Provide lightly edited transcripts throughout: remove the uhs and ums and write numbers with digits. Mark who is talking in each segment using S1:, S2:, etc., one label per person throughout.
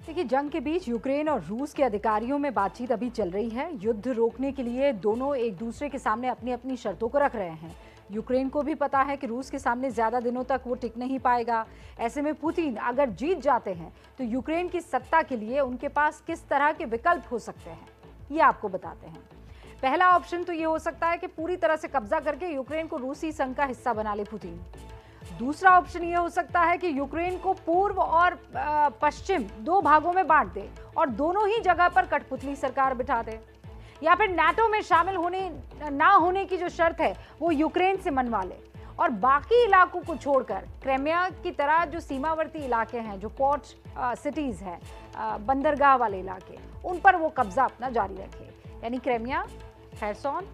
S1: देखिए, जंग के बीच यूक्रेन और रूस के अधिकारियों में बातचीत अभी चल रही है। युद्ध रोकने के लिए दोनों एक दूसरे के सामने अपनी अपनी शर्तों को रख रहे हैं। यूक्रेन को भी पता है कि रूस के सामने ज्यादा दिनों तक वो टिक नहीं पाएगा। ऐसे में पुतिन अगर जीत जाते हैं तो यूक्रेन की सत्ता के लिए उनके पास किस तरह के विकल्प हो सकते हैं, ये आपको बताते हैं। पहला ऑप्शन तो ये हो सकता है कि पूरी तरह से कब्जा करके यूक्रेन को रूसी संघ का हिस्सा बना ले पुतिन। दूसरा ऑप्शन ये हो सकता है कि यूक्रेन को पूर्व और पश्चिम दो भागों में बांट दे और दोनों ही जगह पर कठपुतली सरकार बिठा दे, या फिर नाटो में शामिल होने ना होने की जो शर्त है वो यूक्रेन से मनवा ले और बाकी इलाकों को छोड़कर क्रेमिया की तरह जो सीमावर्ती इलाके हैं, जो पोर्ट सिटीज हैं, बंदरगाह वाले इलाके, उन पर वो कब्जा अपना जारी रखे। यानी क्रेमिया, खैरसोन,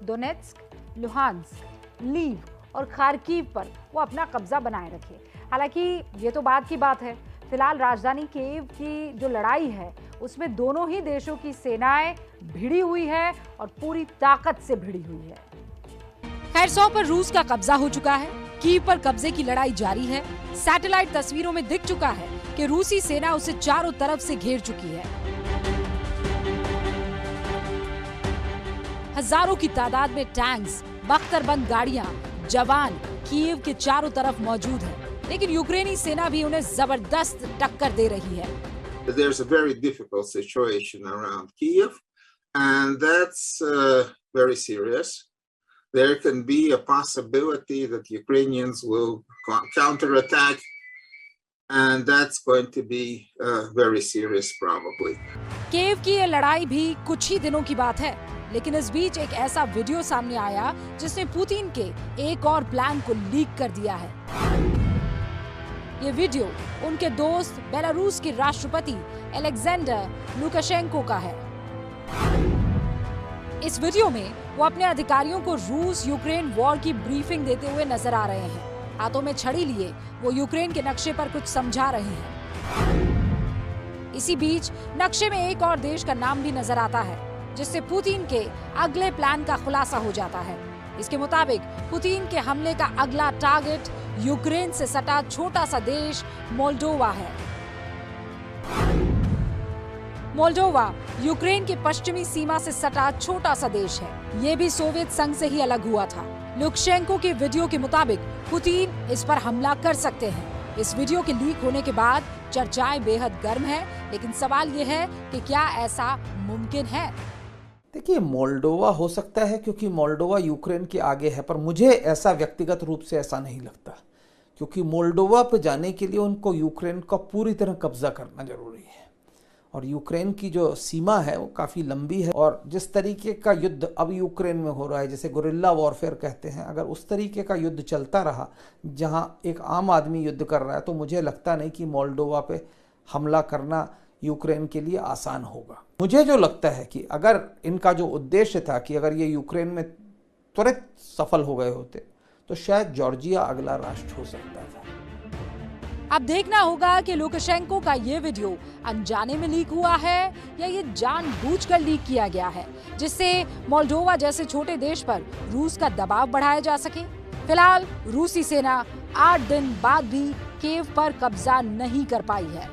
S1: दोनेत्स्क, लुहांस्क, लीव और खार्किव पर वो अपना कब्जा बनाए रखे। हालांकि ये तो बाद की बात है। फिलहाल राजधानी कीव की जो लड़ाई है उसमें दोनों ही देशों की सेनाएं भिड़ी हुई है और पूरी ताकत से भिड़ी हुई है।
S2: खैरसोन पर रूस का कब्जा हो चुका है। कीव पर कब्जे की लड़ाई जारी है। सैटेलाइट तस्वीरों में दिख चुका है कि रूसी सेना उसे चारों तरफ से घेर चुकी है। हजारों की तादाद में टैंक्स, बख्तरबंद गाड़ियां, जवान कीव के चारों तरफ मौजूद हैं, लेकिन यूक्रेनी सेना भी उन्हें जबरदस्त टक्कर दे रही है।
S3: There's a very difficult situation around Kiev, and that's very serious. There can be a possibility that Ukrainians will counterattack, and that's going to be very serious probably.
S2: Kyiv की ये लड़ाई भी कुछ ही दिनों की बात है, लेकिन इस बीच एक ऐसा वीडियो सामने आया जिसने पुतिन के एक और प्लान को लीक कर दिया है। ये वीडियो उनके दोस्त बेलारूस के राष्ट्रपति अलेक्जेंडर लुकाशेंको का है। इस वीडियो में वो अपने अधिकारियों को रूस यूक्रेन वॉर की ब्रीफिंग देते हुए नजर आ रहे हैं। हाथों में छड़ी लिए वो यूक्रेन के नक्शे पर कुछ समझा रहे हैं। इसी बीच नक्शे में एक और देश का नाम भी नजर आता है, जिससे पुतिन के अगले प्लान का खुलासा हो जाता है। इसके मुताबिक पुतिन के हमले का अगला टारगेट यूक्रेन से सटा छोटा सा देश मोल्डोवा है। मोल्डोवा यूक्रेन के पश्चिमी सीमा से सटा छोटा सा देश है। ये भी सोवियत संघ से ही अलग हुआ था। लुकाशेंको के वीडियो के मुताबिक पुतिन इस पर हमला कर सकते हैं। इस वीडियो के लीक होने के बाद चर्चाएं बेहद गर्म है, लेकिन सवाल ये है कि क्या ऐसा मुमकिन है?
S4: देखिए, मोल्डोवा हो सकता है क्योंकि मोल्डोवा यूक्रेन के आगे है, पर मुझे ऐसा व्यक्तिगत रूप से ऐसा नहीं लगता, क्योंकि मोल्डोवा पे जाने के लिए उनको यूक्रेन का पूरी तरह कब्जा करना जरूरी है और यूक्रेन की जो सीमा है वो काफ़ी लंबी है। और जिस तरीके का युद्ध अब यूक्रेन में हो रहा है, जैसे गुरिल्ला वॉरफेयर कहते हैं, अगर उस तरीके का युद्ध चलता रहा जहां एक आम आदमी युद्ध कर रहा है, तो मुझे लगता नहीं कि मोल्डोवा पे हमला करना यूक्रेन के लिए आसान होगा। मुझे जो लगता है कि अगर इनका जो उद्देश्य था कि अगर ये यूक्रेन में त्वरित सफल हो गए होते तो शायद जॉर्जिया अगला राष्ट्र हो सकता था।
S2: अब देखना होगा कि लुकाशेंको का ये वीडियो अनजाने में लीक हुआ है या ये जानबूझकर लीक किया गया है, जिससे मोल्डोवा जैसे छोटे देश पर रूस का दबाव बढ़ाया जा सके। फिलहाल रूसी सेना 8 दिन बाद भी कीव पर कब्जा नहीं कर पाई है।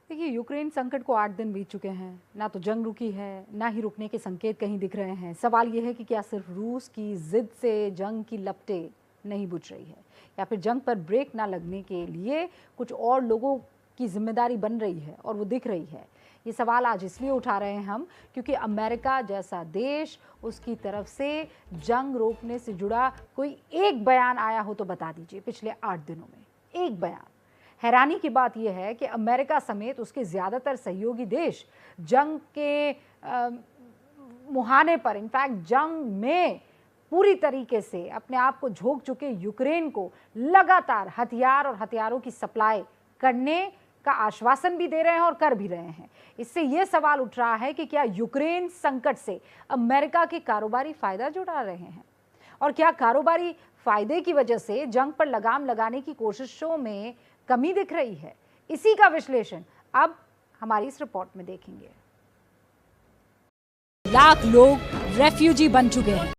S1: देखिए, यूक्रेन संकट को 8 दिन बीत चुके हैं। ना तो जंग रुकी है, ना ही रुकने के संकेत कहीं दिख रहे हैं। सवाल यह है कि क्या सिर्फ रूस की जिद से जंग की लपटें नहीं बुझ रही है, या फिर जंग पर ब्रेक ना लगने के लिए कुछ और लोगों की जिम्मेदारी बन रही है और वो दिख रही है। ये सवाल आज इसलिए उठा रहे हैं हम क्योंकि अमेरिका जैसा देश, उसकी तरफ से जंग रोकने से जुड़ा कोई एक बयान आया हो तो बता दीजिए पिछले 8 दिनों में। एक बयान। हैरानी की बात यह है कि अमेरिका समेत उसके ज़्यादातर सहयोगी देश जंग के मुहाने पर, इनफैक्ट जंग में पूरी तरीके से अपने आप को झोंक चुके यूक्रेन को लगातार हथियार और हथियारों की सप्लाई करने का आश्वासन भी दे रहे हैं और कर भी रहे हैं। इससे ये सवाल उठ रहा है कि क्या यूक्रेन संकट से अमेरिका के कारोबारी फायदा जुटा रहे हैं, और क्या कारोबारी फायदे की वजह से जंग पर लगाम लगाने की कोशिशों में कमी दिख रही है। इसी का विश्लेषण अब हमारी इस रिपोर्ट में देखेंगे।
S2: लाख लोग रेफ्यूजी बन चुके हैं।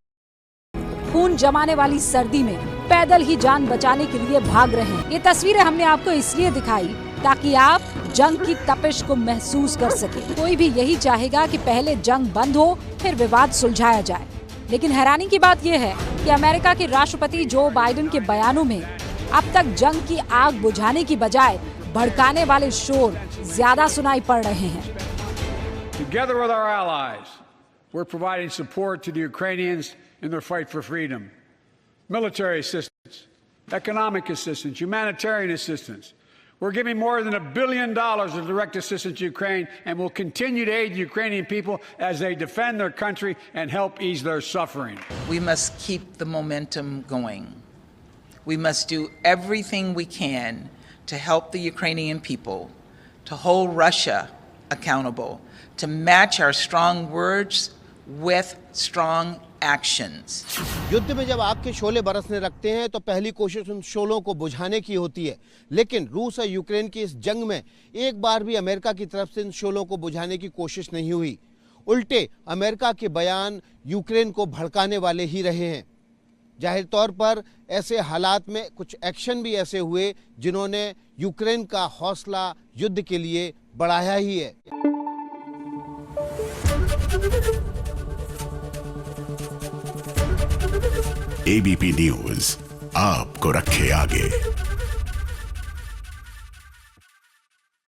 S2: खून जमाने वाली सर्दी में पैदल ही जान बचाने के लिए भाग रहे हैं। ये तस्वीरें हमने आपको इसलिए दिखाई ताकि आप जंग की तपिश को महसूस कर सकें। कोई भी यही चाहेगा कि पहले जंग बंद हो, फिर विवाद सुलझाया जाए। लेकिन हैरानी की बात यह है कि अमेरिका के राष्ट्रपति जो बाइडेन के बयानों में अब तक जंग की आग बुझाने की बजाय भड़काने वाले शोर ज्यादा सुनाई पड़ रहे हैं।
S5: Together with our allies, we're providing support to the Ukrainians in their fight for freedom. Military assistance, economic assistance, humanitarian assistance. We're giving more than $1 billion of direct assistance to Ukraine, and we'll continue to aid the Ukrainian people as they defend their country and help ease their suffering.
S6: We must keep the momentum going. We must do everything we can to help the Ukrainian people, to hold Russia accountable, to match our strong words with strong actions.
S7: युद्ध में जब आग के शोले बरसने लगते हैं तो पहली कोशिश उन शोलों को बुझाने की होती है, लेकिन रूस और यूक्रेन की इस जंग में एक बार भी अमेरिका की तरफ से इन शोलों को बुझाने की कोशिश नहीं हुई। उल्टे अमेरिका के बयान यूक्रेन को भड़काने वाले ही रहे हैं। जाहिर तौर पर ऐसे हालात में कुछ एक्शन भी ऐसे हुए जिन्होंने यूक्रेन का हौसला युद्ध के लिए बढ़ाया ही है।
S8: एबीपी न्यूज़ आपको रखे आगे।